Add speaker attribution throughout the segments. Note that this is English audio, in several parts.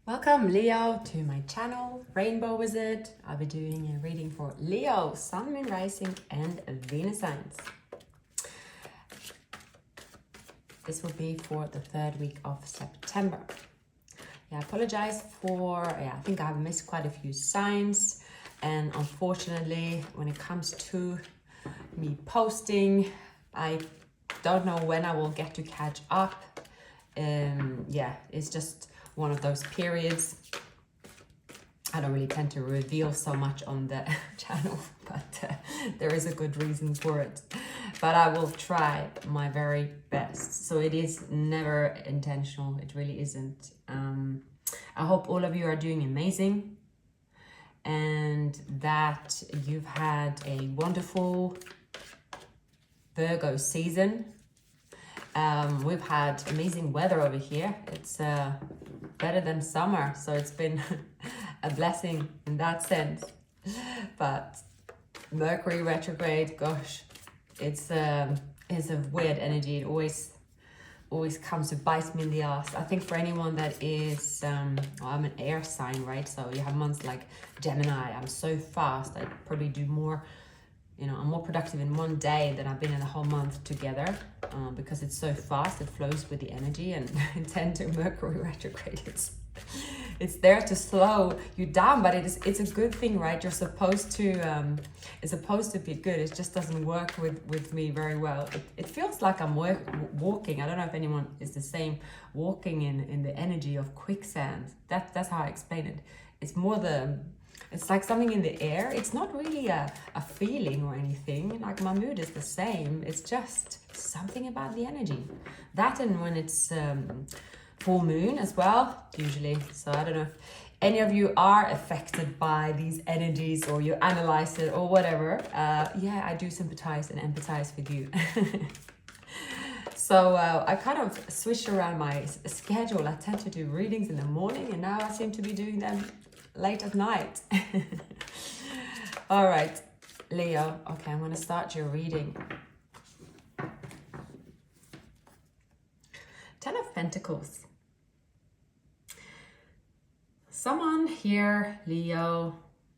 Speaker 1: Welcome Leo to my channel, Rainbow Wizard. I'll be doing a reading for Leo, Sun, Moon, Rising and Venus signs. This will be for the third week of September. I apologize for, I think I've missed quite a few signs, and unfortunately when it comes to me posting, I don't know when I will get to catch up. It's just one of those periods. I don't really tend to reveal so much on the channel, but there is a good reason for it. But I will try my very best. So it is never intentional. It really isn't. I hope all of you are doing amazing and that you've had a wonderful Virgo season. We've had amazing weather over here. It's better than summer, so it's been a blessing in that sense. But Mercury retrograde, gosh, it's a weird energy. It always comes to bite me in the ass. I think for anyone that is, I'm an air sign, right? So you have months like Gemini. I'm so fast. I probably do more. I'm more productive in one day than I've been in a whole month together, because it's so fast, it flows with the energy, and tend to Mercury retrograde. It's there to slow you down, but it's a good thing, right? You're supposed to, it's supposed to be good. It just doesn't work with me very well. It feels like I'm walking. I don't know if anyone is the same, walking in the energy of quicksand. That's how I explain it. It's more it's like something in the air. It's not really a feeling or anything. Like my mood is the same. It's just something about the energy. That, and when it's full moon as well, usually. So I don't know if any of you are affected by these energies, or you analyze it or whatever. I do sympathize and empathize with you. So I kind of switched around my schedule. I tend to do readings in the morning, and now I seem to be doing them late at night. All right, Leo. Okay, I'm going to start your reading. Ten of Pentacles. Someone here, Leo,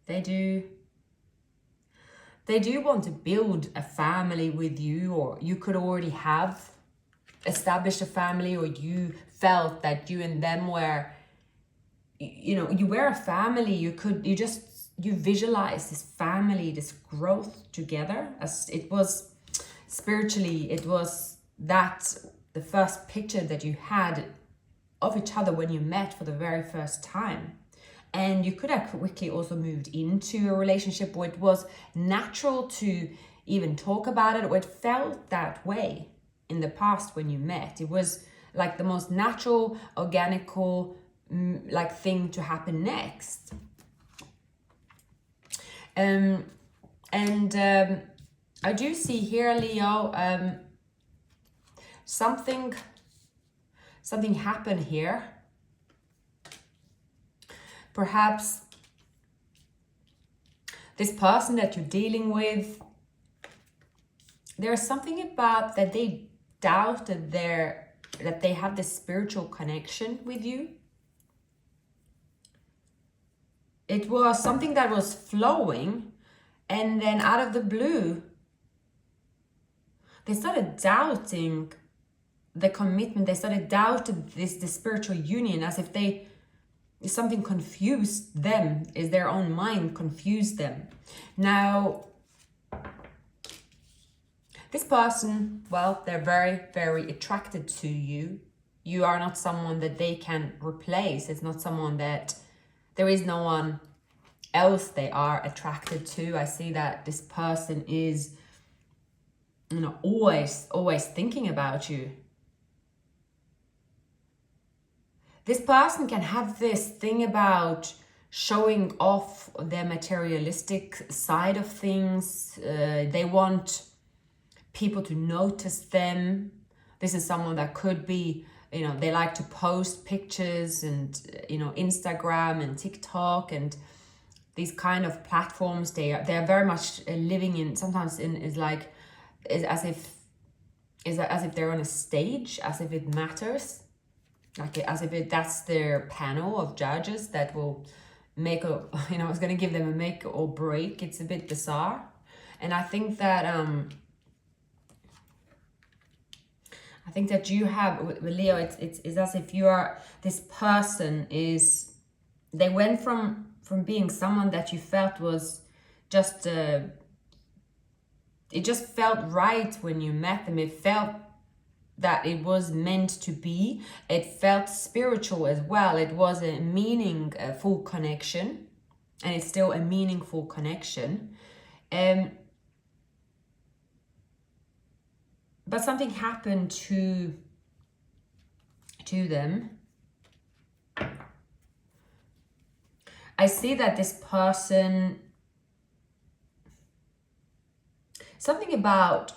Speaker 1: they do want to build a family with you, or you could already have established a family, or you felt that you and them were, you were a family. You visualize this family, this growth together. As it was spiritually, it was that the first picture that you had of each other when you met for the very first time. And you could have quickly also moved into a relationship where it was natural to even talk about it, or it felt that way in the past when you met. It was like the most natural, organical, like thing to happen next. I do see here, Leo, something happened here. Perhaps this person that you're dealing with, there's something about that they doubted that they have this spiritual connection with you. It was something that was flowing, and then out of the blue, they started doubting the commitment. They started doubting the spiritual union, as if something confused them, is their own mind confused them. Now, this person, well, they're very, very attracted to you. You are not someone that they can replace. It's not someone that, there is no one else they are attracted to. I see that this person is, always thinking about you. This person can have this thing about showing off their materialistic side of things. They want people to notice them. This is someone that could be, they like to post pictures and, Instagram and TikTok and these kind of platforms. They are very much living in, sometimes as if they're on a stage, as if it matters. like as if that's their panel of judges that will make a, it's going to give them a make or break. It's a bit bizarre. And I think that you have with Leo, it's as if you are, this person is, they went from being someone that you felt was just it just felt right when you met them. It felt that it was meant to be. It felt spiritual as well. It was a meaningful connection, and it's still a meaningful connection. But something happened to them. I see that this person, something about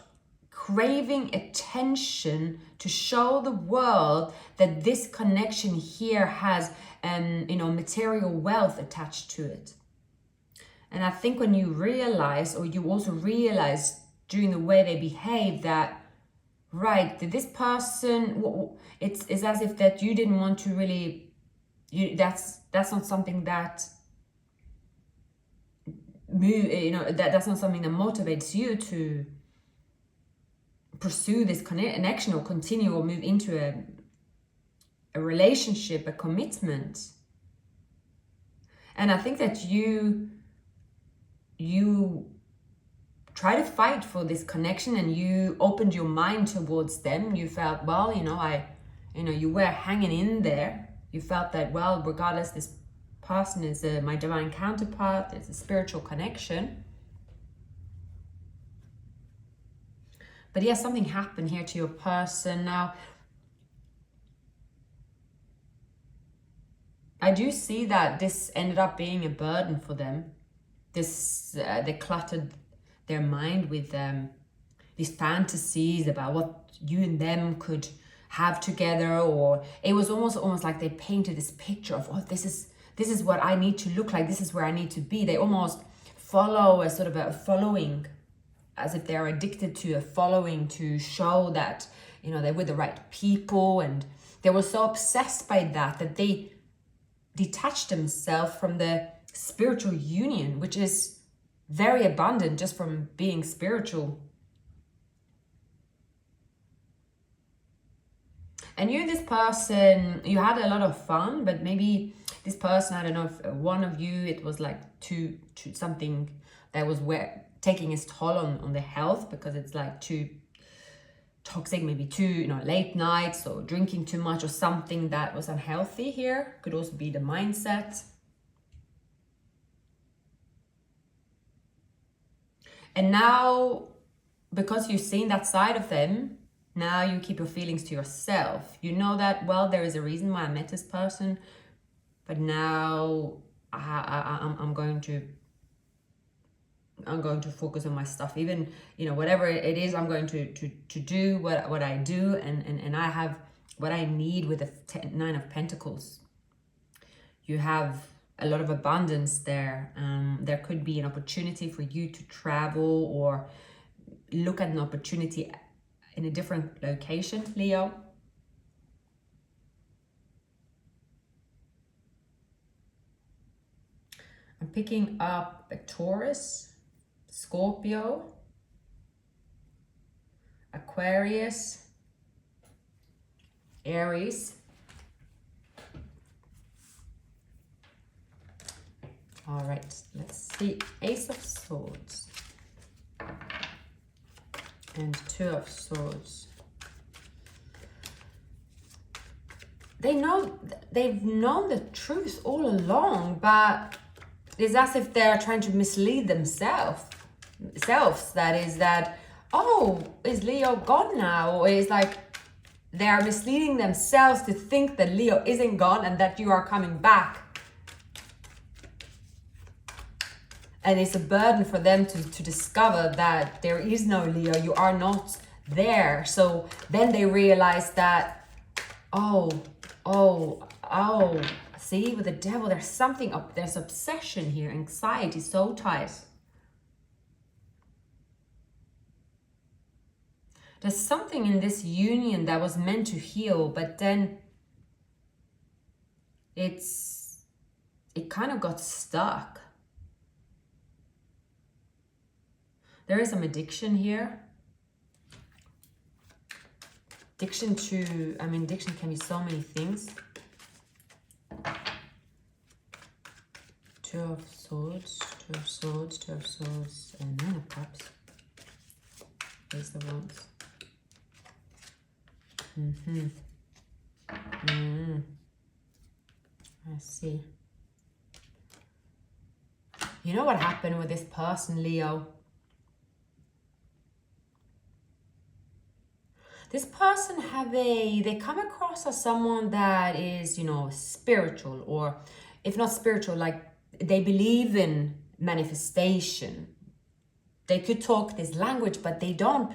Speaker 1: craving attention to show the world that this connection here has material wealth attached to it. And I think when you realize, or you also realize during the way they behave, that right, that this person, it's as if that you didn't want to really, that's not something that that's not something that motivates you to pursue this connection or continue or move into a relationship, a commitment. And I think that you try to fight for this connection, and you opened your mind towards them. You felt, well, you were hanging in there. You felt that, well, regardless, this person is my divine counterpart. It's a spiritual connection. But yes, something happened here to your person. Now, I do see that this ended up being a burden for them. They cluttered their mind with these fantasies about what you and them could have together, or it was almost like they painted this picture of, oh, this is what I need to look like, this is where I need to be. They almost follow a sort of a following, as if they're addicted to a following to show that they're with the right people, and they were so obsessed by that they detached themselves from the spiritual union, which is very abundant just from being spiritual. And you, this person, you had a lot of fun, but maybe this person, I don't know if one of you, it was like too something that was taking its toll on the health, because it's like too toxic, maybe too late nights or drinking too much or something that was unhealthy here. Could also be the mindset. And now, because you've seen that side of them, now you keep your feelings to yourself. You know that, well, there is a reason why I met this person, but now I'm going to focus on my stuff. Even whatever it is, I'm going to do what I do, and I have what I need with the Nine of Pentacles. You have a lot of abundance there. There could be an opportunity for you to travel or look at an opportunity in a different location, Leo. I'm picking up a Taurus, Scorpio, Aquarius, Aries. All right, let's see. Ace of Swords and Two of Swords. They've known the truth all along, but it's as if they're trying to mislead themselves. That is that, oh, is Leo gone now? Or is like they're misleading themselves to think that Leo isn't gone and that you are coming back. And it's a burden for them to discover that there is no Leo, you are not there. So then they realize that, oh, see, with the devil, there's something up, there's obsession here, anxiety, soul ties. There's something in this union that was meant to heal, but then it kind of got stuck. There is some addiction here. Addiction can be so many things. Two of Swords, and Nine of Cups. Ace of Wands. I see. You know what happened with this person, Leo? This person they come across as someone that is, spiritual, or if not spiritual, like they believe in manifestation. They could talk this language, but they don't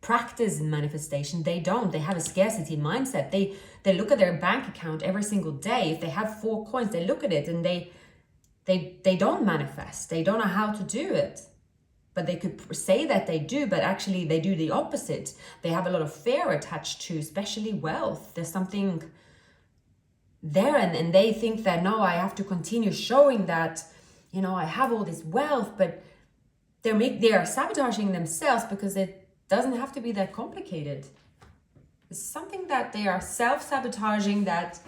Speaker 1: practice manifestation. They have a scarcity mindset. They look at their bank account every single day. If they have 4 coins, they look at it and they don't manifest. They don't know how to do it. But they could say that they do, but actually they do the opposite. They have a lot of fear attached to, especially wealth. There's something there, and they think that, no, I have to continue showing that, I have all this wealth, but they are sabotaging themselves, because it doesn't have to be that complicated. It's something that they are self-sabotaging, that,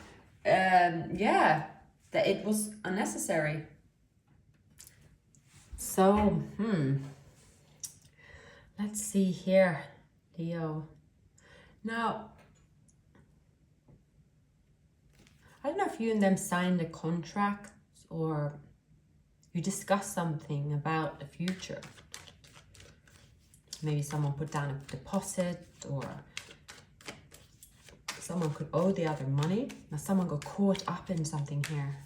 Speaker 1: that it was unnecessary. So, let's see here, Leo. Now, I don't know if you and them signed a contract, or you discussed something about the future. Maybe someone put down a deposit, or someone could owe the other money. Now, someone got caught up in something here.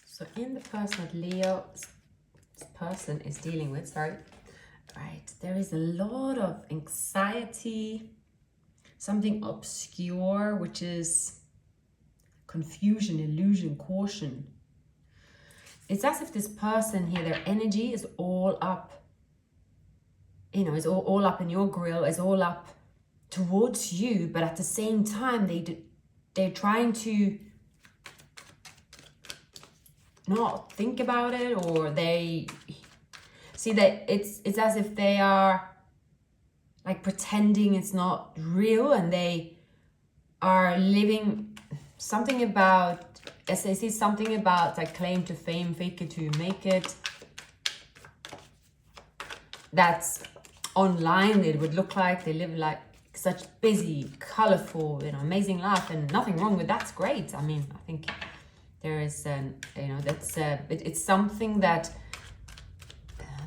Speaker 1: So in the person that Leo's person is dealing with, right, there is a lot of anxiety, something obscure, which is confusion, illusion, caution. It's as if this person here, their energy is all up, is all up in your grill, is all up towards you, but at the same time, they're trying to not think about it, or they see that it's as if they are like pretending it's not real, and they are living something about, as I see, something about like claim to fame, fake it to make it. That's online. It would look like they live like such busy, colorful, amazing life, and nothing wrong with that's great. I mean, I think there is, that's it's something that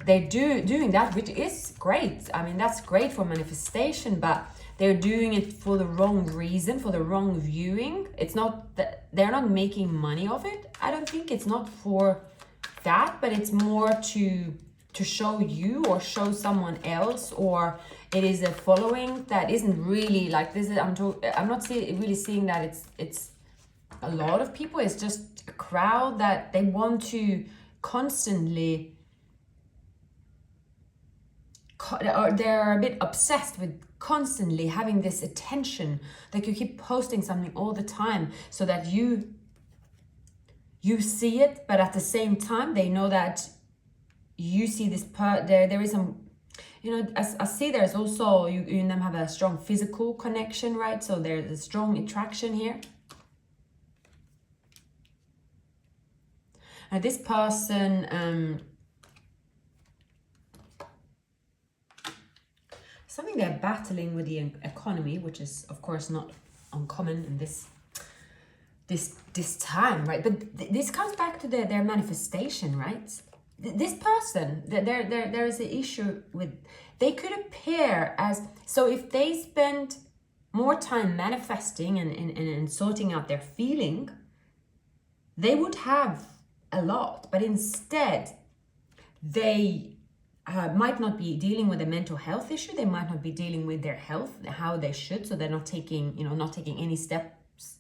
Speaker 1: they're doing that, which is great. I mean, that's great for manifestation, but they're doing it for the wrong reason, for the wrong viewing. It's not that they're not making money of it. I don't think it's not for that, but it's more to show you or show someone else, or it is a following that isn't really like this. I'm not really seeing that it's a lot of people. It's just a crowd that they want to constantly, or they're a bit obsessed with constantly having this attention, that you keep posting something all the time, so that you see it, but at the same time they know that you see this there is some, I see there's also, you and them have a strong physical connection, right? So there's a strong attraction here. And this person, something they're battling with the economy, which is of course not uncommon in this time, right? But this comes back to their manifestation, right? This person, there is an issue with, they could appear as, so if they spend more time manifesting and sorting out their feeling, they would have a lot, but instead they might not be dealing with a mental health issue. They might not be dealing with their health how they should, so they're not taking any steps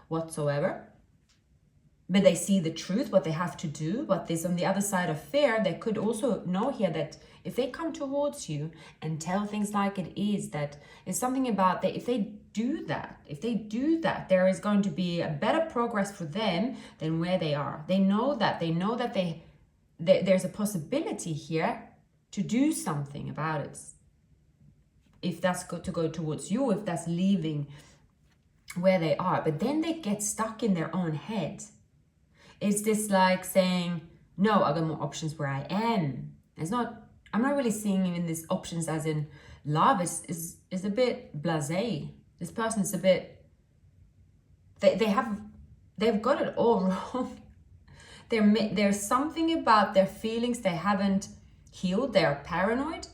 Speaker 1: whatsoever. but they see the truth, what they have to do. But this on the other side of fear, they could also know here that if they come towards you and tell things like it is, that it's something about that if they do that, there is going to be a better progress for them than where they are. They know that there's a possibility here to do something about it. If that's to go towards you, if that's leaving where they are. But then they get stuck in their own head. It's this like saying, no, I got more options where I am. I'm not really seeing even these options as in love is a bit blasé. This person is a bit, they've got it all wrong. There's something about their feelings they haven't healed. They are paranoid.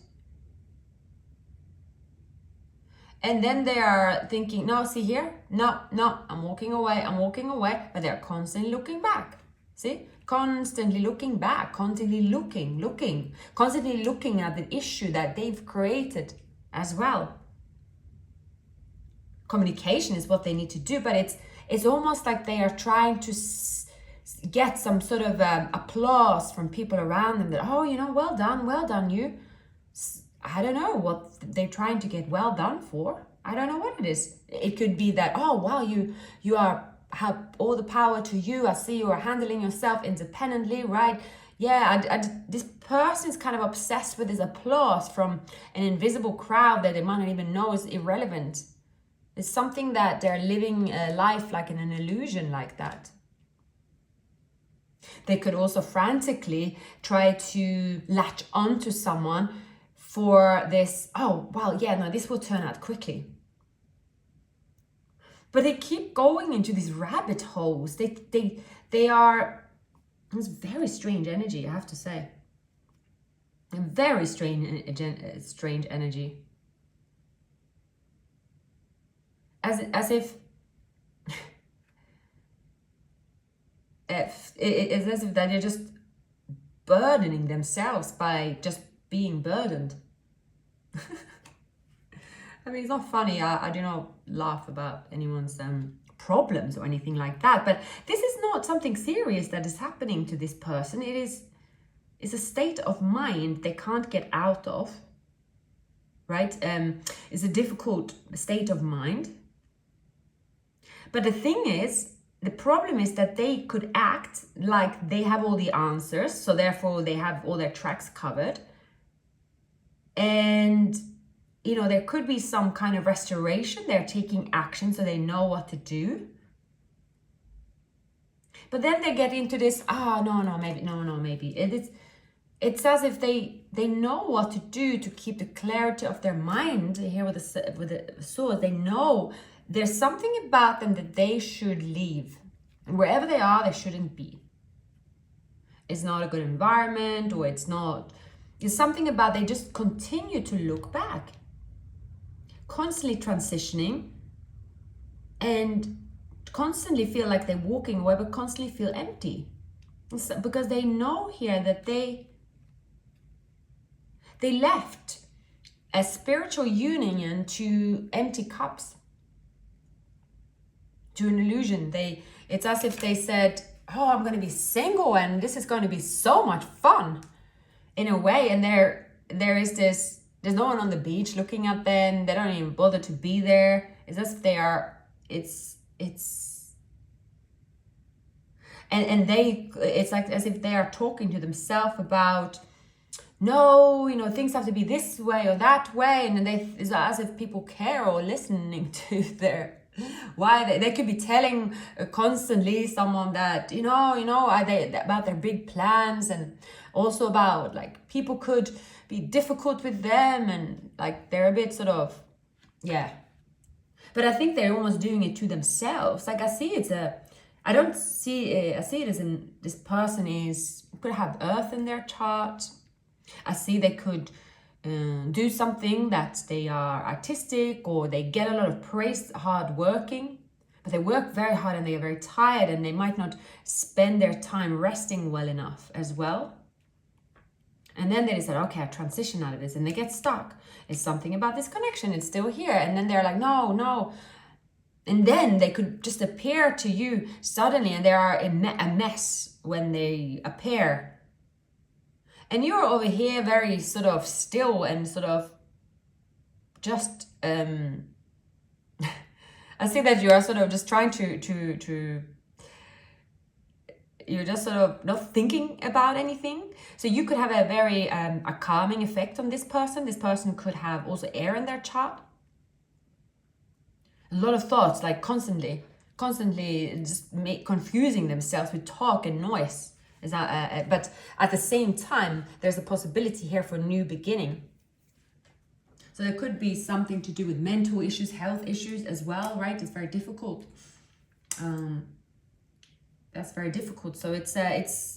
Speaker 1: And then they are thinking, no, see here, no, I'm walking away, but they're constantly looking back. See, constantly looking back, constantly looking at the issue that they've created as well. Communication is what they need to do, but it's almost like they are trying to get some sort of applause from people around them that, oh, well done, you. I don't know what they're trying to get well done for. I don't know what it is. It could be that, oh, wow, you have all the power to you. I see you are handling yourself independently, right? Yeah, this person is kind of obsessed with this applause from an invisible crowd that they might not even know is irrelevant. It's something that they're living life like in an illusion like that. They could also frantically try to latch onto someone for this, oh, well, yeah, no, this will turn out quickly. But they keep going into these rabbit holes. They are, it's very strange energy, I have to say. A very strange energy. As if it's as if that they're just burdening themselves by just being burdened. I mean, it's not funny. I do not laugh about anyone's problems or anything like that. But this is not something serious that is happening to this person. It's a state of mind they can't get out of, right? It's a difficult state of mind. But the thing is, the problem is that they could act like they have all the answers. So therefore, they have all their tracks covered. And there could be some kind of restoration. They're taking action so they know what to do. But then they get into this, maybe. It's as if they know what to do to keep the clarity of their mind. Here with the sword, they know there's something about them that they should leave. And wherever they are, they shouldn't be. It's not a good environment, or it's something about they just continue to look back. Constantly transitioning and constantly feel like they're walking away, but constantly feel empty. Because they know here that they left a spiritual union to empty cups, to an illusion. It's as if they said, oh, I'm going to be single and this is going to be so much fun in a way. And there's no one on the beach looking at them. They don't even bother to be there. It's as if they are, it's like as if they are talking to themselves about, no, things have to be this way or that way. And then it's as if people care or listening to why they could be telling constantly someone that, about their big plans, and also about like people could be difficult with them, and like they're a bit sort of, yeah. But I think they're almost doing it to themselves. Like I see it as in this person could have earth in their chart. I see they could do something that they are artistic, or they get a lot of praise, hard working, but they work very hard and they are very tired, and they might not spend their time resting well enough as well. And then they decide, okay, I transition out of this, and they get stuck. It's something about this connection, it's still here. And then they're like, no, And then they could just appear to you suddenly, and they are a mess when they appear. And you're over here very sort of still and sort of just, I see that you are sort of just trying to you're just sort of not thinking about anything. So you could have a very, a calming effect on this person. This person could have also air in their chart. A lot of thoughts, like constantly just confusing themselves with talk and noise. But at the same time, there's a possibility here for a new beginning. So there could be something to do with mental issues, health issues as well, right? It's very difficult. That's very difficult. So it's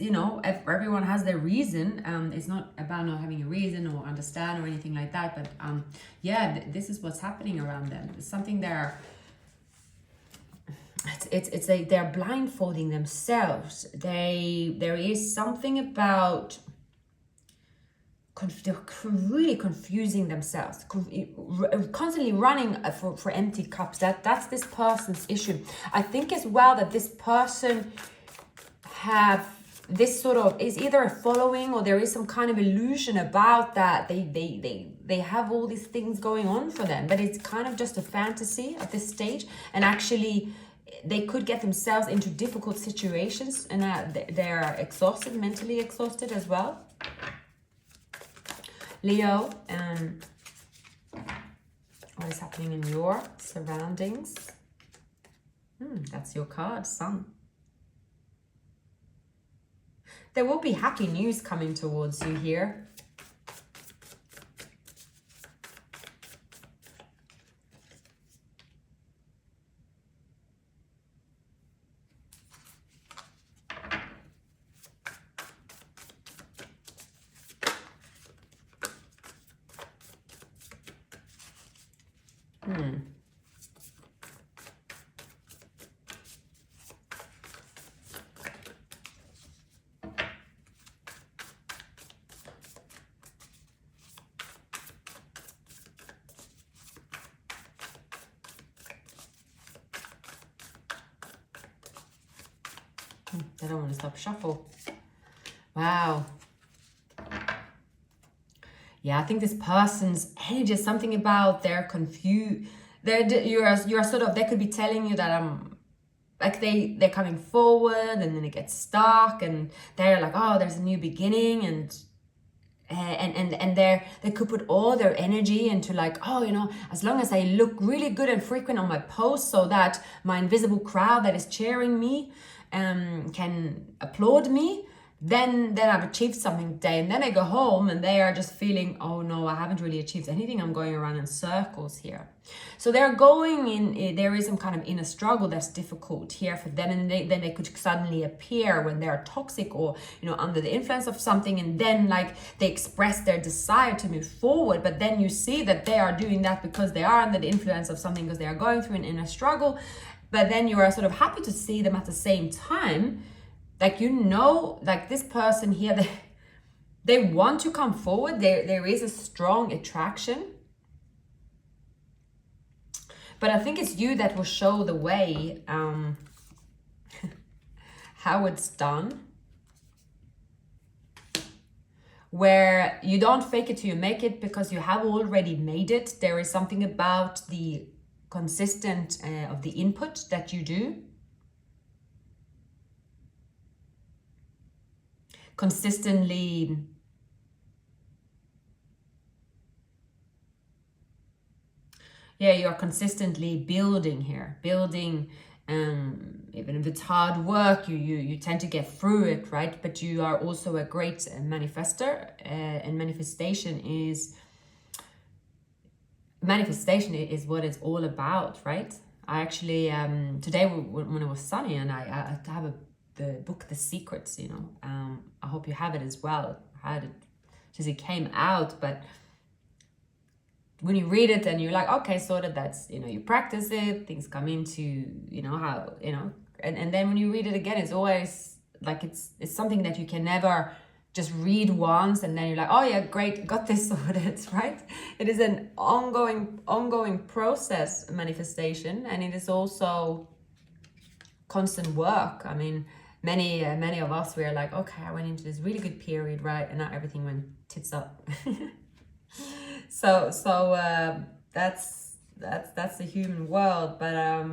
Speaker 1: you know, everyone has their reason. It's not about not having a reason or understand or anything like that. But yeah, this is what's happening around them. It's something it's like they're blindfolding themselves. There is something about they're really confusing themselves, constantly running for empty cups. That's this person's issue. I think as well that this person have this sort of is either a following, or there is some kind of illusion about that they have all these things going on for them, but it's kind of just a fantasy at this stage. And actually they could get themselves into difficult situations, and they're exhausted, mentally exhausted as well. Leo, what is happening in your surroundings? That's your card, Sun. There will be happy news coming towards you here. I don't want to stop shuffle. Wow. Yeah, I think this person's energy is something about they're confused. You're sort of, they could be telling you that like they're coming forward and then it gets stuck, and they're like, oh, there's a new beginning, and they could put all their energy into like, oh, you know, as long as I look really good and frequent on my posts so that my invisible crowd that is cheering me can applaud me, then I've achieved something today. And then I go home and they are just feeling, oh no, I haven't really achieved anything. I'm going around in circles here. So they're going in, there is some kind of inner struggle that's difficult here for them. And then they could suddenly appear when they're toxic or, you know, under the influence of something. And then like they express their desire to move forward. But then you see that they are doing that because they are under the influence of something, because they are going through an inner struggle. But then you are sort of happy to see them at the same time. Like, you know, like this person here, they want to come forward. There is a strong attraction. But I think it's you that will show the way, how it's done. Where you don't fake it till you make it, because you have already made it. There is something about the consistent of the input that you do. Consistently you're consistently building here, even if it's hard work, you tend to get through it, right? But you are also a great manifester, and manifestation is what it's all about, right? I actually today when it was sunny, and I have the book The Secrets, you know, I hope you have it as well. I had it since it came out, but when you read it and you're like, okay, sort of, that's, you know, you practice it, things come into, you know, how, you know, and then when you read it again, it's always like it's something that you can never just read once and then you're like, oh yeah, great, got this sorted, right? It is an ongoing process, manifestation, and it is also constant work. I mean, many of us, we're like, okay, I went into this really good period, right? And now everything went tits up. so that's the human world. But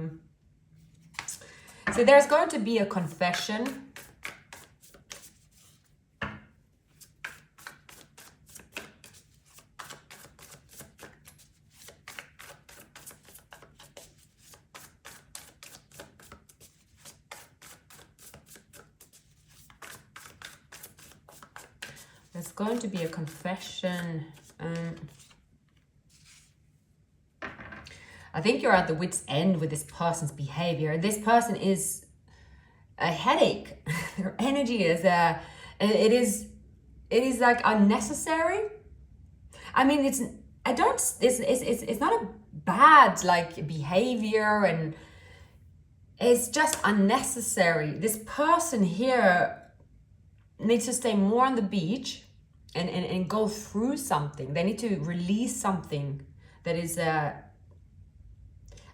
Speaker 1: so there's going to be a confession. There's going to be a confession. I think you're at the wit's end with this person's behavior. This person is a headache. Their energy is it is like unnecessary. I mean, it's not a bad like behavior, and it's just unnecessary. This person here needs to stay more on the beach and go through something. They need to release something that is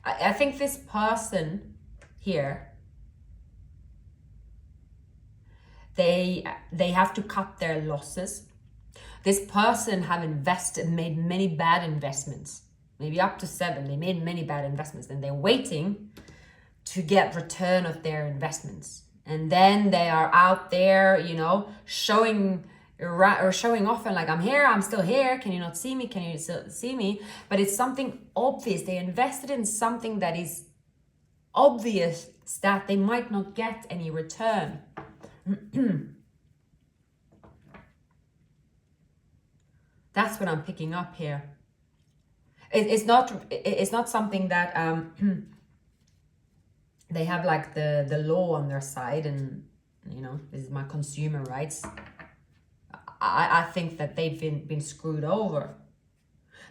Speaker 1: I think this person here, they have to cut their losses. This person have made many bad investments, maybe up to 7. They made many bad investments, and they're waiting to get return of their investments. And then they are out there, you know, showing off and like, I'm here, I'm still here. Can you not see me? Can you still see me? But it's something obvious. They invested in something that is obvious that they might not get any return. That's what I'm picking up here. It's not something that they have like the law on their side, and you know, this is my consumer rights. I think that they've been screwed over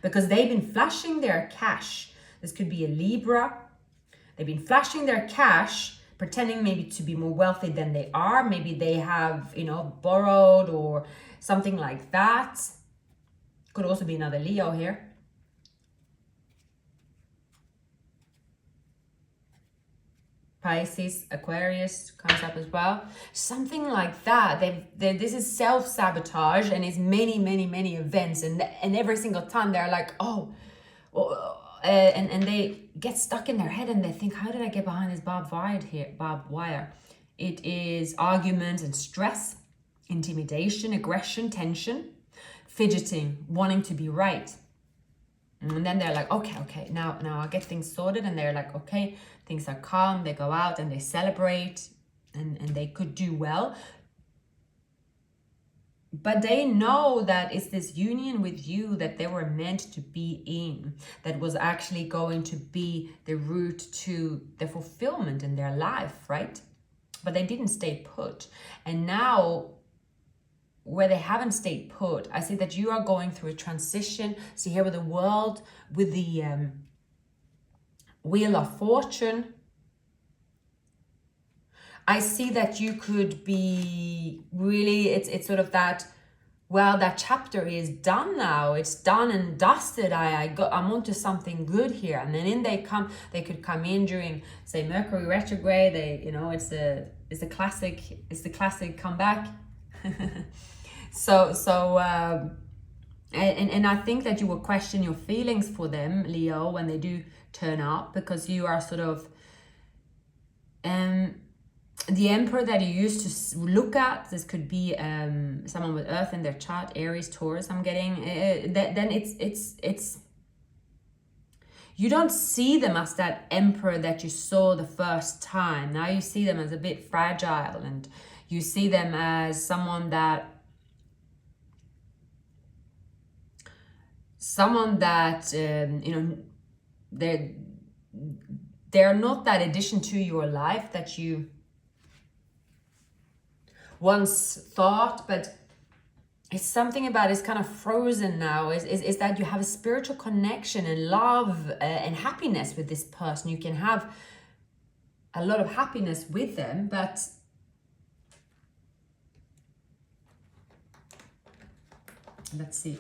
Speaker 1: because they've been flashing their cash. This could be a Libra. They've been flashing their cash, pretending maybe to be more wealthy than they are. Maybe they have, you know, borrowed or something like that. Could also be another Leo here. Pisces, Aquarius comes up as well. Something like that. This is self-sabotage, and it's many events, and every single time they're like, oh, and they get stuck in their head and they think, how did I get behind this barbed wire? It is argument and stress, intimidation, aggression, tension, fidgeting, wanting to be right. And then they're like, okay, now I get things sorted, and they're like, okay, things are calm. They go out and they celebrate, and they could do well. But they know that it's this union with you that they were meant to be in, that was actually going to be the route to the fulfillment in their life, right? But they didn't stay put. And now, where they haven't stayed put, I see that you are going through a transition. See here with the world, with the Wheel of Fortune. I see that you could be really, it's sort of that, well, that chapter is done now. It's done and dusted. I'm onto something good here. And then they could come in during, say, Mercury retrograde. It's the classic comeback. And I think that you will question your feelings for them, Leo, when they do turn up, because you are sort of the Emperor that you used to look at. This could be someone with Earth in their chart, Aries, Taurus. I'm getting then it's you don't see them as that Emperor that you saw the first time. Now you see them as a bit fragile, and you see them as someone that they're not that addition to your life that you once thought, but it's something about it's kind of frozen now, is that you have a spiritual connection and love and happiness with this person. You can have a lot of happiness with them, but Let's see.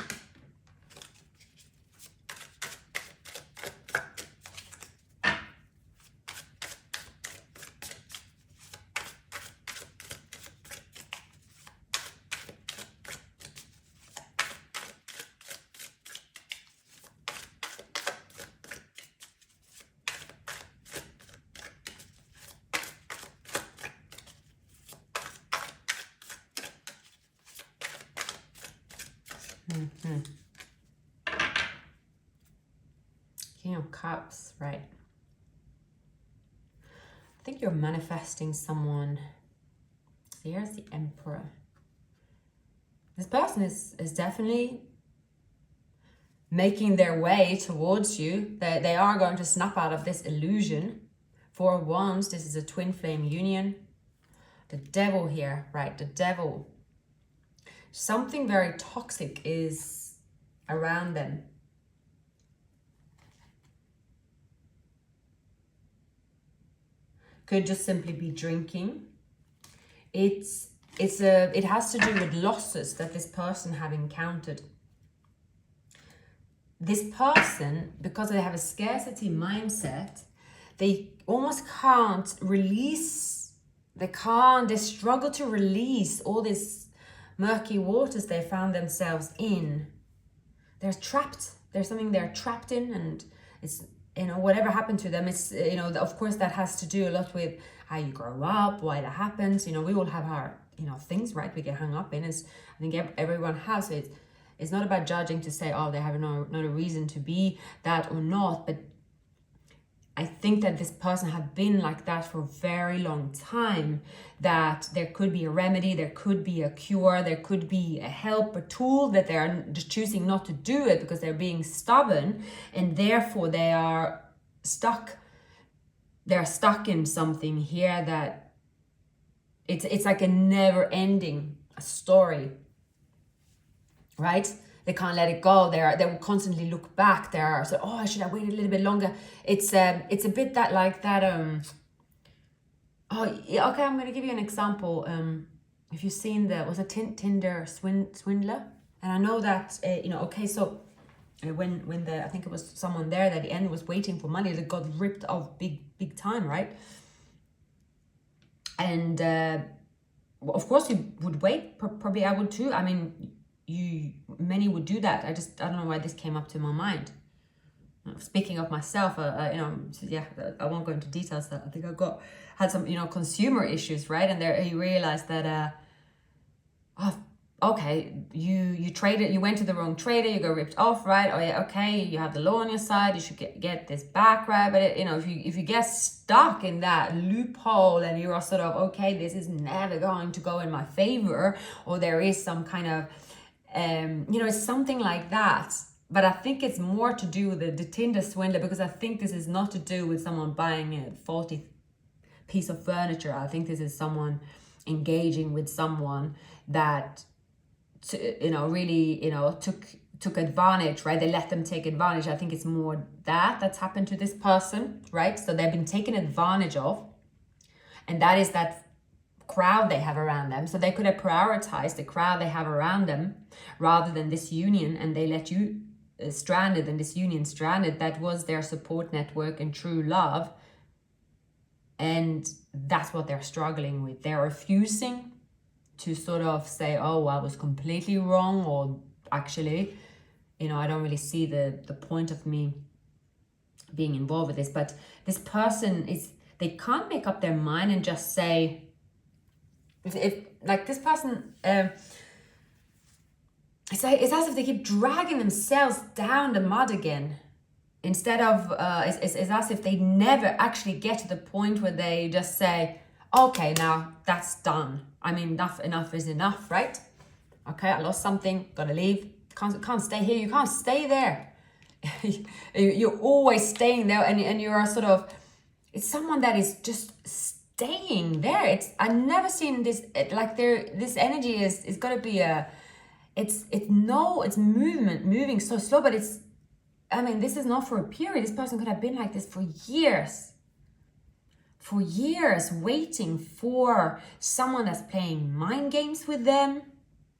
Speaker 1: King of Cups, right? I think you're manifesting someone. Here's the Emperor. This person is definitely making their way towards you. They are going to snap out of this illusion. Four of Wands, this is a twin flame union. The Devil here, right? The Devil. Something very toxic is around them. Could just simply be drinking. It has to do with losses that this person have encountered. This person, because they have a scarcity mindset, they almost can't release, they struggle to release all these murky waters they found themselves in. They're trapped. There's something they're trapped in, and it's, you know, whatever happened to them, it's, you know, of course that has to do a lot with how you grow up, why that happens. You know, we all have our, you know, things, right, we get hung up in. As I think everyone has. So it's not about judging to say, oh, they have not a reason to be that or not, but I think that this person have been like that for a very long time, that there could be a remedy, there could be a cure, there could be a help, a tool, that they're just choosing not to do it because they're being stubborn, and therefore they are stuck. They're stuck in something here that it's like a never-ending story, right? They can't let it go. They will constantly look back. They're so, oh, I should have waited a little bit longer. It's a bit that like that. Oh, yeah, okay. I'm gonna give you an example. If you've seen was a Tinder swindler, and I know that you know. Okay, so when I think it was someone there that the end was waiting for money that got ripped off big time, right? And of course you would wait. Probably I would too. I mean, many would do that. I don't know why this came up to my mind. Speaking of myself, you know, yeah, I won't go into details. I think had some, you know, consumer issues, right? And there you realized that, oh, okay, you traded, you went to the wrong trader, you got ripped off, right? Oh yeah, okay, you have the law on your side, you should get this back, right? But you know, if you get stuck in that loophole and you are sort of, okay, this is never going to go in my favor, or there is some kind of you know, it's something like that. But I think it's more to do with the Tinder swindler, because I think this is not to do with someone buying a faulty piece of furniture. I think this is someone engaging with someone that, you know, really, you know, took advantage, right? They let them take advantage. I think it's more that's happened to this person, right? So they've been taken advantage of, and that is that crowd they have around them. So they could have prioritized the crowd they have around them rather than this union, and they let you stranded, and this union stranded. That was their support network and true love, and that's what they're struggling with. They're refusing to sort of say, oh, I was completely wrong, or actually, you know, I don't really see the point of me being involved with this. But this person they can't make up their mind and just say, if like this person, it's as if they keep dragging themselves down the mud again, instead of it's as if they never actually get to the point where they just say, okay, now that's done. I mean, enough is enough, right? Okay, I lost something, gotta leave. Can't stay here. You can't stay there. You're always staying there, and you're sort of, it's someone that is just staying there. I've never seen this, like this energy is gotta be it's moving so slow, but I mean, this is not for a period. This person could have been like this for years, waiting for someone that's playing mind games with them,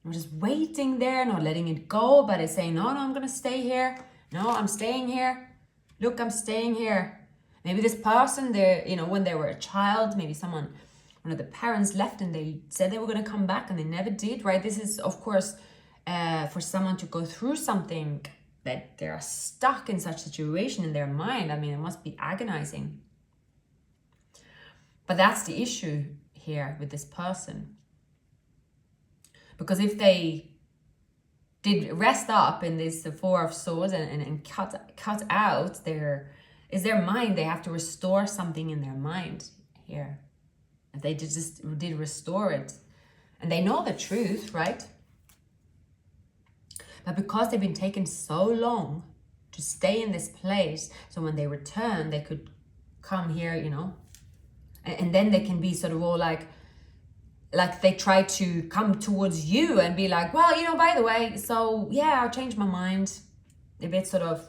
Speaker 1: We're just waiting there, not letting it go, but it's saying, no, I'm going to stay here. No, I'm staying here. Look, I'm staying here. Maybe this person, when they were a child, maybe one of the parents left and they said they were going to come back and they never did, right? This is, of course, for someone to go through something that they're stuck in such a situation in their mind. I mean, it must be agonizing. But that's the issue here with this person. Because if they did rest up in this Four of Swords and cut out their mind, they have to restore something in their mind here. If they did restore it, and they know the truth, right? But because they've been taken so long to stay in this place, so when they return, they could come here, and then they can be sort of all like they try to come towards you and be like, well, by the way, so yeah, I'll change my mind. A bit sort of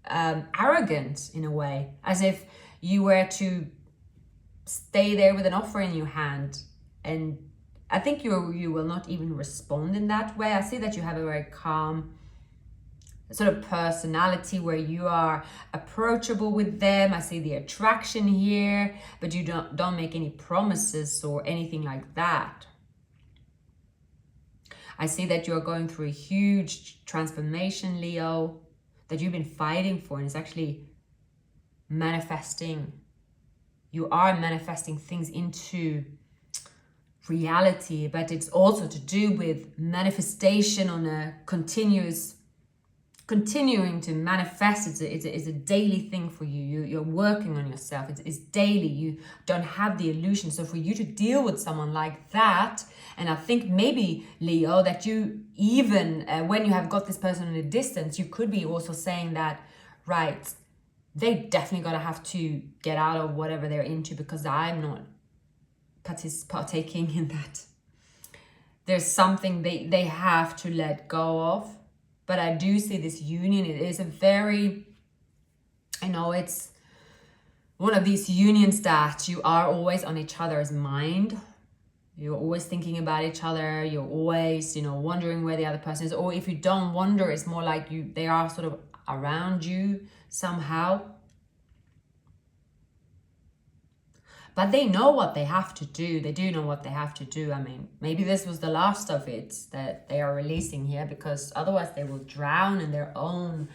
Speaker 1: arrogant in a way, as if you were to stay there with an offer in your hand. And I think you will not even respond in that way. I see that you have a very calm sort of personality where you are approachable with them. I see the attraction here, but you don't make any promises or anything like that. I see that you're going through a huge transformation, Leo, that you've been fighting for, and it's actually manifesting. You are manifesting things into reality, but it's also to do with manifestation on a continuing to manifest. It's a daily thing for you. You're working on yourself. It's daily. You don't have the illusion. So for you to deal with someone like that, and I think maybe, Leo, that you even, when you have got this person in a distance, you could be also saying that, right, they definitely gotta have to get out of whatever they're into because I'm not partaking in that. There's something they have to let go of. But I do see this union. It is a very, it's one of these unions that you are always on each other's mind. You're always thinking about each other. You're always, wondering where the other person is. Or if you don't wonder, it's more like they are sort of around you somehow. But they know what they have to do. They do know what they have to do. I mean, maybe this was the last of it that they are releasing here, because otherwise they will drown in their own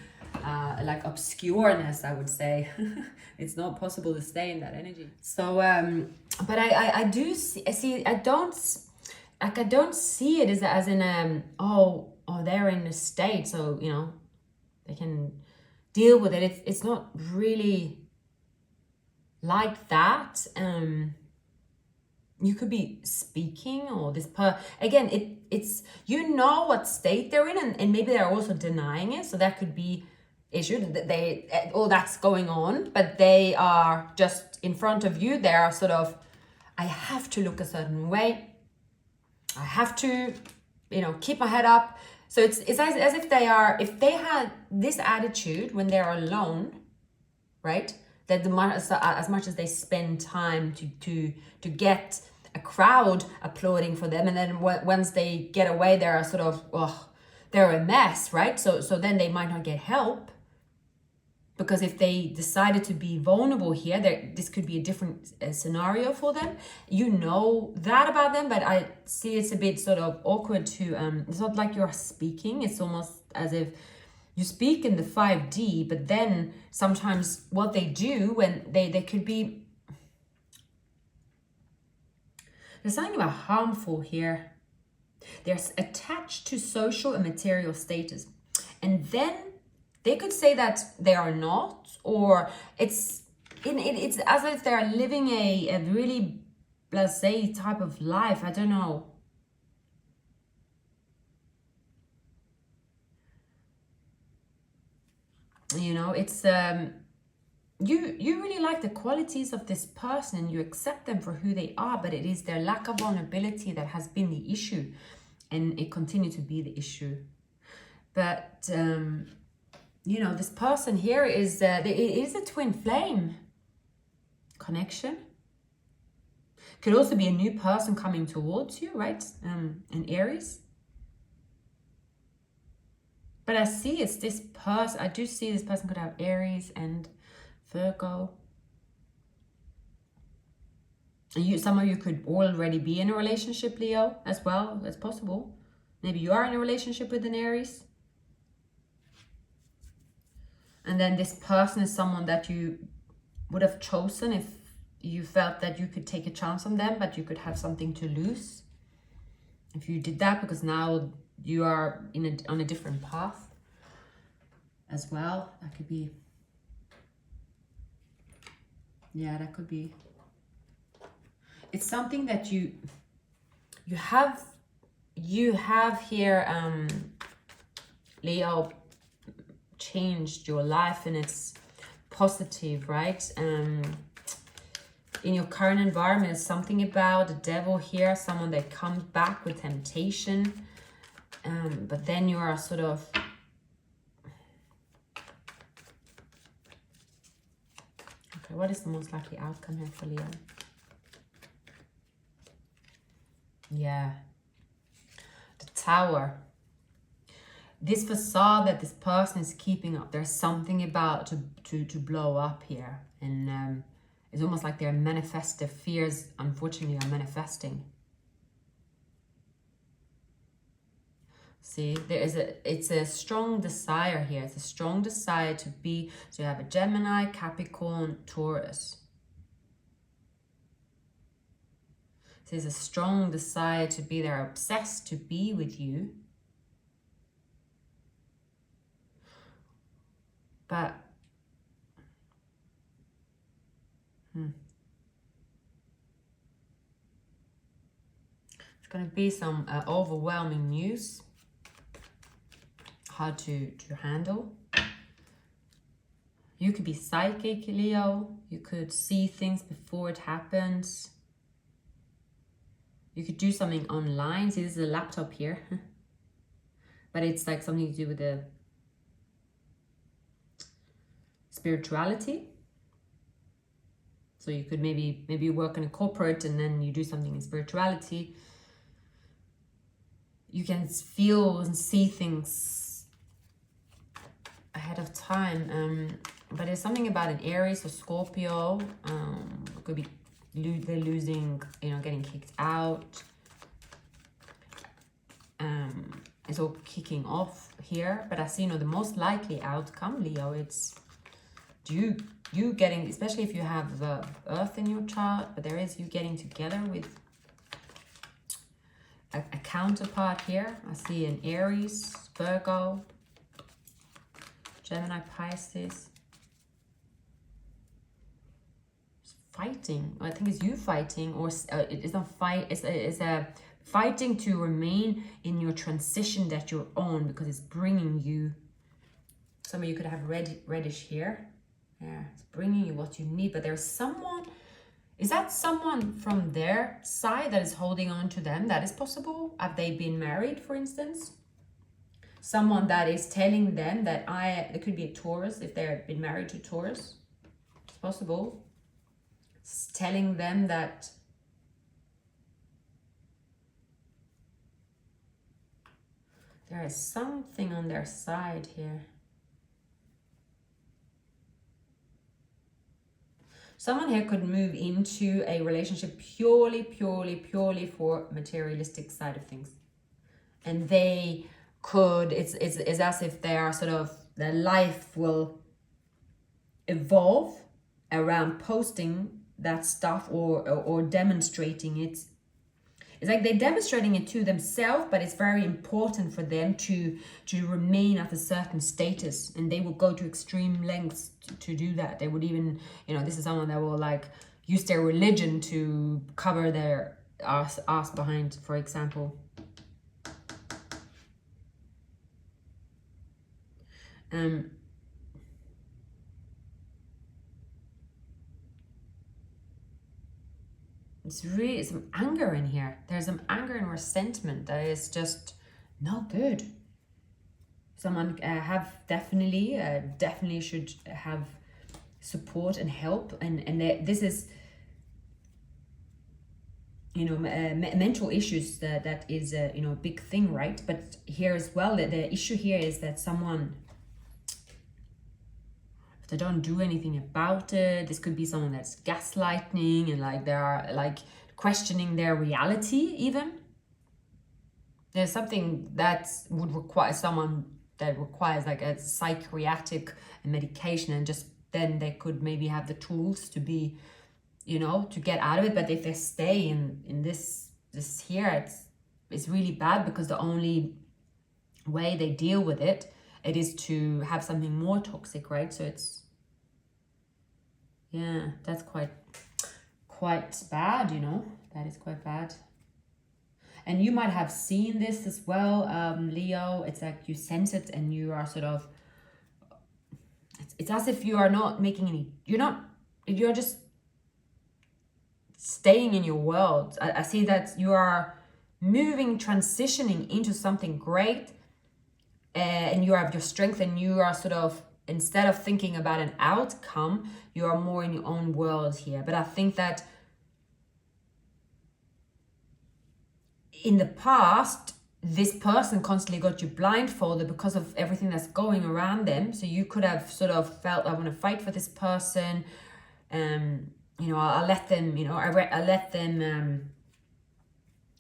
Speaker 1: obscureness, I would say. It's not possible to stay in that energy. So, but I do see, I don't see it as in, they're in a state, so, they can deal with it. It's not really like that. You could be speaking, or this again, it's what state they're in, and maybe they're also denying it, so that could be issue that all that's going on, but they are just in front of you. They are sort of, I have to look a certain way, I have to keep my head up. So it's as if if they had this attitude when they're alone, right, that as much as they spend time to get a crowd applauding for them, and then once they get away, they're sort of, they're a mess, right? So then they might not get help, because if they decided to be vulnerable here, this could be a different scenario for them. That about them, but I see it's a bit sort of awkward to, it's not like you're speaking, it's almost as if you speak in the 5D, but then sometimes what they do when they could be, there's something about harmful here. They're attached to social and material status. And then they could say that they are not, or it's as if they're living a really blasé type of life. I don't know. It's you really like the qualities of this person and you accept them for who they are, but it is their lack of vulnerability that has been the issue, and it continues to be the issue. But this person here is it is a twin flame connection. Could also be a new person coming towards you, right? In Aries. But I see it's this person. I do see this person could have Aries and Virgo. And some of you could already be in a relationship, Leo, as well. That's possible. Maybe you are in a relationship with an Aries. And then this person is someone that you would have chosen if you felt that you could take a chance on them, but you could have something to lose if you did that, because now you are on a different path as well. That could be, yeah, that could be. It's something that you have here, Leo, changed your life and it's positive, right? In your current environment, is something about the devil here, someone that comes back with temptation, but then you are sort of, okay, what is the most likely outcome here for Leo? Yeah, the Tower. This facade that this person is keeping up, there's something about to blow up here, and it's almost like their fears, unfortunately, are manifesting. See, it's a strong desire here. It's a strong desire to be, so you have a Gemini, Capricorn, Taurus. So there's a strong desire to be there, obsessed to be with you. But it's going to be some overwhelming news, hard to handle. You could be psychic, Leo. You could see things before it happens. You could do something online. See, this is a laptop here. But it's like something to do with the spirituality. So you could maybe you work in a corporate and then you do something in spirituality. You can feel and see things ahead of time. But there's something about an Aries or Scorpio. It could be they're losing, getting kicked out. It's all kicking off here. But I see, the most likely outcome, Leo, it's you getting, especially if you have the Earth in your chart, but there is you getting together with a counterpart here. I see an Aries, Virgo, Gemini, Pisces. It's fighting. I think it's you fighting, or it's not fight. It's a fighting to remain in your transition that you're on, because it's bringing you. Some of you could have reddish here. Yeah, it's bringing you what you need, but there's someone. Is that someone from their side that is holding on to them? That is possible. Have they been married, for instance? Someone that is telling them that it could be a Taurus, if they've been married to Taurus. It's possible. It's telling them that there is something on their side here. Someone here could move into a relationship purely for materialistic side of things. And they could, it's as if they are sort of, their life will evolve around posting that stuff or demonstrating it. It's like they're demonstrating it to themselves, but it's very important for them to remain at a certain status, and they will go to extreme lengths to do that. They would even, this is someone that will like use their religion to cover their ass behind, for example. It's really some anger in here. There's some anger and resentment that is just not good. Someone definitely should have support and help. And this is, you know, mental issues, that is a, you know, a big thing, right? But here as well, the issue here is that someone, if they don't do anything about it, this could be someone that's gaslighting, and like they are like questioning their reality even. There's something that would require someone that requires like a psychiatric medication, and just then they could maybe have the tools to be, you know, to get out of it. But if they stay in this here, it's really bad, because the only way they deal with it is to have something more toxic, right? So it's, yeah, that's quite bad, you know. That is quite bad. And you might have seen this as well, Leo. It's like you sense it, and you are sort of, it's as if you are not making any, you're just staying in your world. I see that you are moving, transitioning into something great, and you have your strength, and you are sort of, instead of thinking about an outcome, you are more in your own world here. But I think that in the past, this person constantly got you blindfolded because of everything that's going around them. So you could have sort of felt, I want to fight for this person. You know, I'll let them, you know, I let them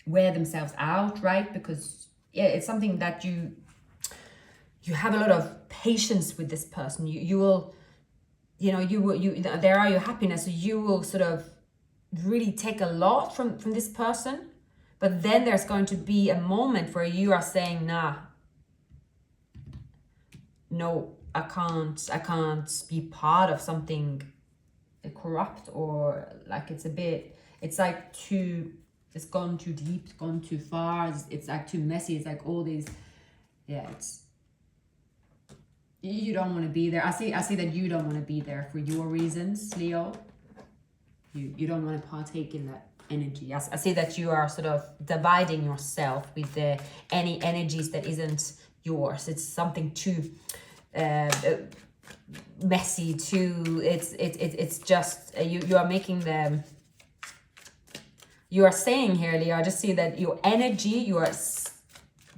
Speaker 1: wear themselves out, right? Because yeah, it's something that you have a lot of patience with this person. You will, you know, there are your happiness. So you will sort of really take a lot from this person. But then there's going to be a moment where you are saying, nah, no, I can't be part of something corrupt, or like it's like it's gone too deep, it's gone too far, it's like too messy, it's like all these, yeah, you don't want to be there. I see that you don't want to be there for your reasons, Leo. You don't want to partake in that energy. I see that you are sort of dividing yourself with any energies that isn't yours. It's something too messy, too. It's just you are making them. You are saying here, Leo, I just see that your energy, you are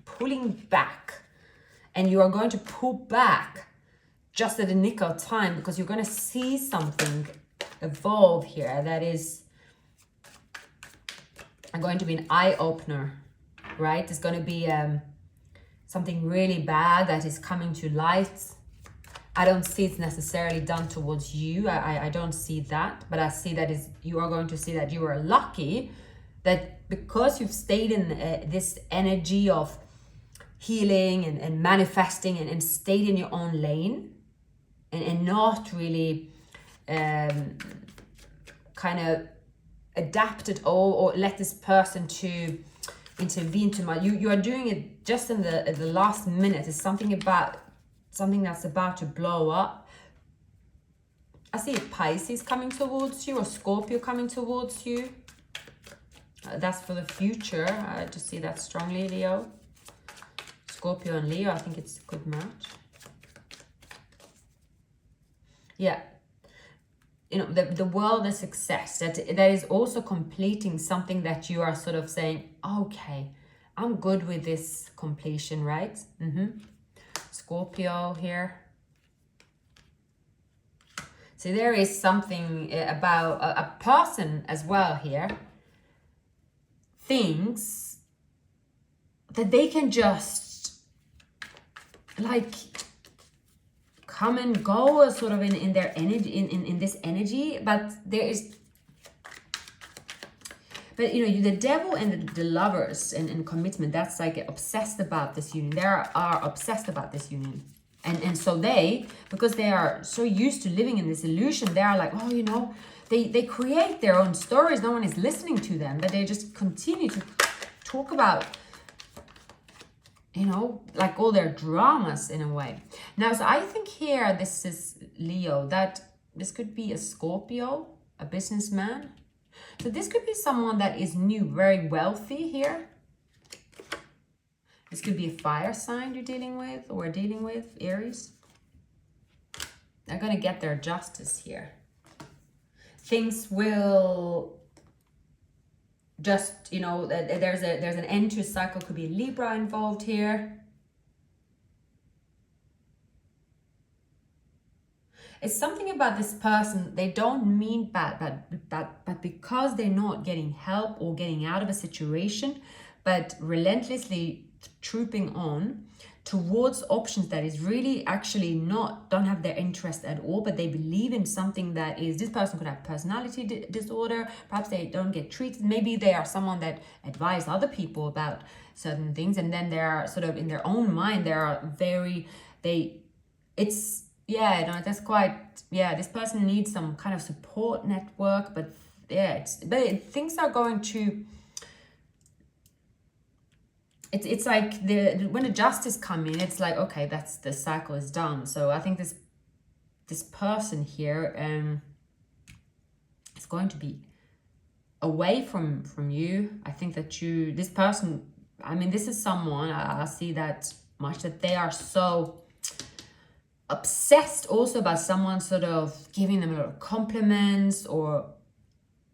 Speaker 1: pulling back, and you are going to pull back just at the nick of time, because you're going to see something evolve here that is going to be an eye-opener, right? It's going to be something really bad that is coming to light. I don't see it's necessarily done towards you. I don't see that, but I see that you are going to see that you are lucky that because you've stayed in this energy of healing and manifesting, and stayed in your own lane, and not really kind of adapted or let this person to intervene too much. You are doing it just in the last minute. It's something that's about to blow up. I see a Pisces coming towards you, or Scorpio coming towards you. That's for the future. I just see that strongly, Leo. Scorpio and Leo, I think it's a good match. Yeah. You know, the world of success, that is also completing something that you are sort of saying, okay, I'm good with this completion, right? Scorpio here. So there is something about a person as well here. Things that they can just like come and go sort of in their energy, in this energy, but you know, the devil and the lovers and commitment, that's like obsessed about this union. They are obsessed about this union, and so because they are so used to living in this illusion, they are like, oh, you know, they create their own stories. No one is listening to them, but they just continue to talk about, you know, like all their dramas in a way. Now, so I think here, this is Leo, that this could be a Scorpio, a businessman. So this could be someone that is new, very wealthy here. This could be a fire sign you're dealing with, or dealing with, Aries. They're going to get their justice here. Things will just, you know, there's an end to a cycle. Could be a Libra involved here. It's something about this person, they don't mean bad, but because they're not getting help or getting out of a situation, but relentlessly trooping on towards options that is really actually don't have their interest at all, but they believe in something that is, this person could have personality disorder, perhaps they don't get treated, maybe they are someone that advise other people about certain things, and then they are sort of in their own mind, they are very, it's, yeah, no, that's quite, yeah, this person needs some kind of support network, but yeah, things are going to, it's like when the justice come in, it's like, okay, that's, the cycle is done. So I think this person here is going to be away from you. I think that this person, I mean, this is someone, I see that much, that they are so obsessed also about someone sort of giving them a lot of compliments, or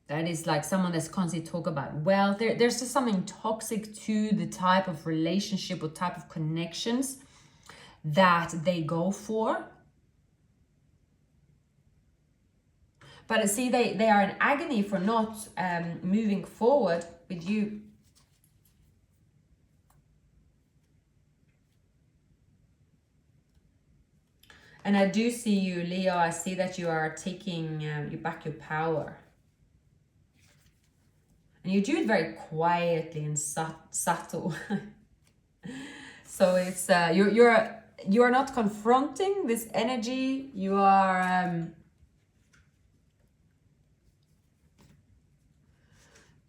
Speaker 1: that is like someone that's constantly talk about wealth. There's just something toxic to the type of relationship or type of connections that they go for. But I see they are in agony for not moving forward with you. And I do see you, Leo, I see that you are taking you back your power. And you do it very quietly and subtle. So it's you are not confronting this energy. You are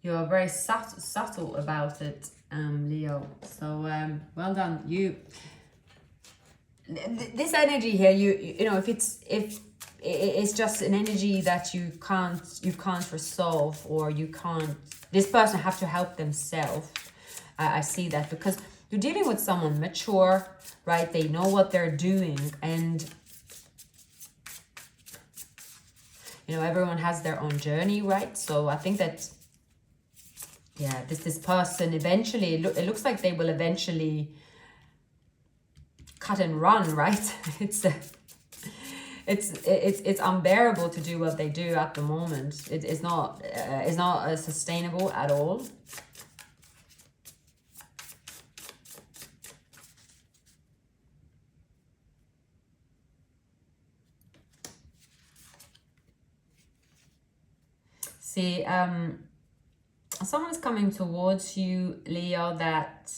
Speaker 1: very subtle about it, Leo. So well done, you. This energy here, you know, if it's just an energy that you can't resolve, or you can't, this person have to help themselves. I see that because you're dealing with someone mature, right? They know what they're doing, and you know, everyone has their own journey, right? So I think that, yeah, this person eventually, it looks like they will eventually cut and run, right? It's unbearable to do what they do at the moment. It's not sustainable at all. See, someone is coming towards you, Leo, that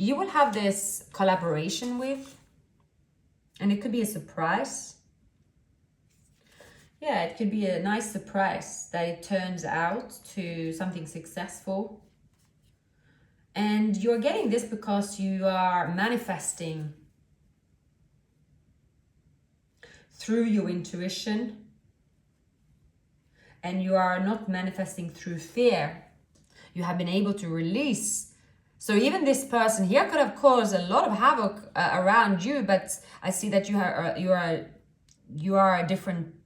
Speaker 1: you will have this collaboration with, and it could be a surprise. Yeah, it could be a nice surprise that it turns out to something successful. And you're getting this because you are manifesting through your intuition, and you are not manifesting through fear. You have been able to release. So even this person here could have caused a lot of havoc around you, but I see that you are a different.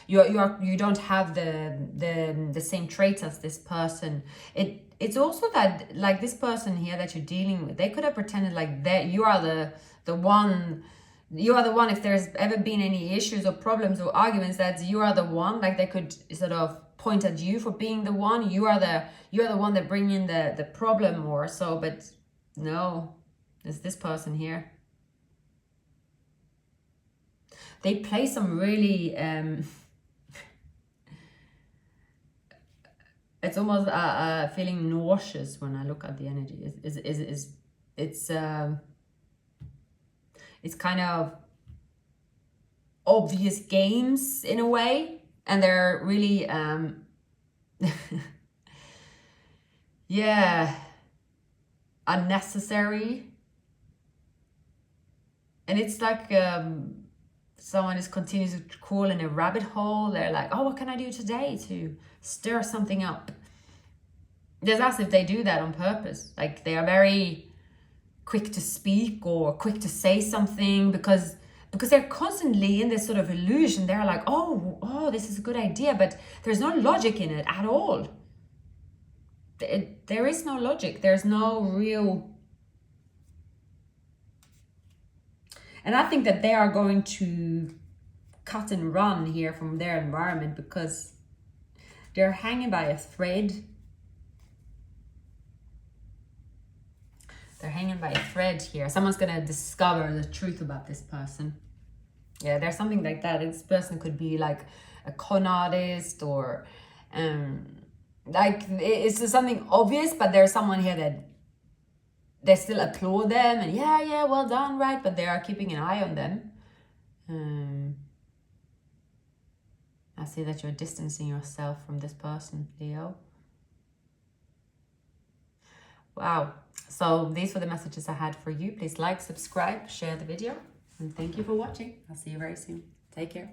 Speaker 1: You don't have the same traits as this person. It's also that, like, this person here that you're dealing with, they could have pretended like that you are the one. You are the one, if there's ever been any issues or problems or arguments, that you are the one, like they could sort of point at you for being the one. You are the one that bring in the problem or so, but no, it's this person here. They play some really it's almost feeling nauseous when I look at the energy. It's kind of obvious games in a way, and they're really yeah, unnecessary. And it's like someone is continuing to crawl in a rabbit hole. They're like, oh, what can I do today to stir something up? It's as if they do that on purpose. Like, they are very quick to speak or quick to say something, because because they're constantly in this sort of illusion. They're like, oh, this is a good idea, but there's no logic in it at all. There is no logic. There's no real... And I think that they are going to cut and run here from their environment because they're hanging by a thread. They're hanging by a thread here. Someone's going to discover the truth about this person. Yeah, there's something like that. This person could be like a con artist or like it's something obvious, but there's someone here that they still applaud them and yeah, well done, right? But they are keeping an eye on them. I see that you're distancing yourself from this person, Leo. Wow. So these were the messages I had for you. Please like, subscribe, share the video, and thank you for watching. I'll see you very soon. Take care.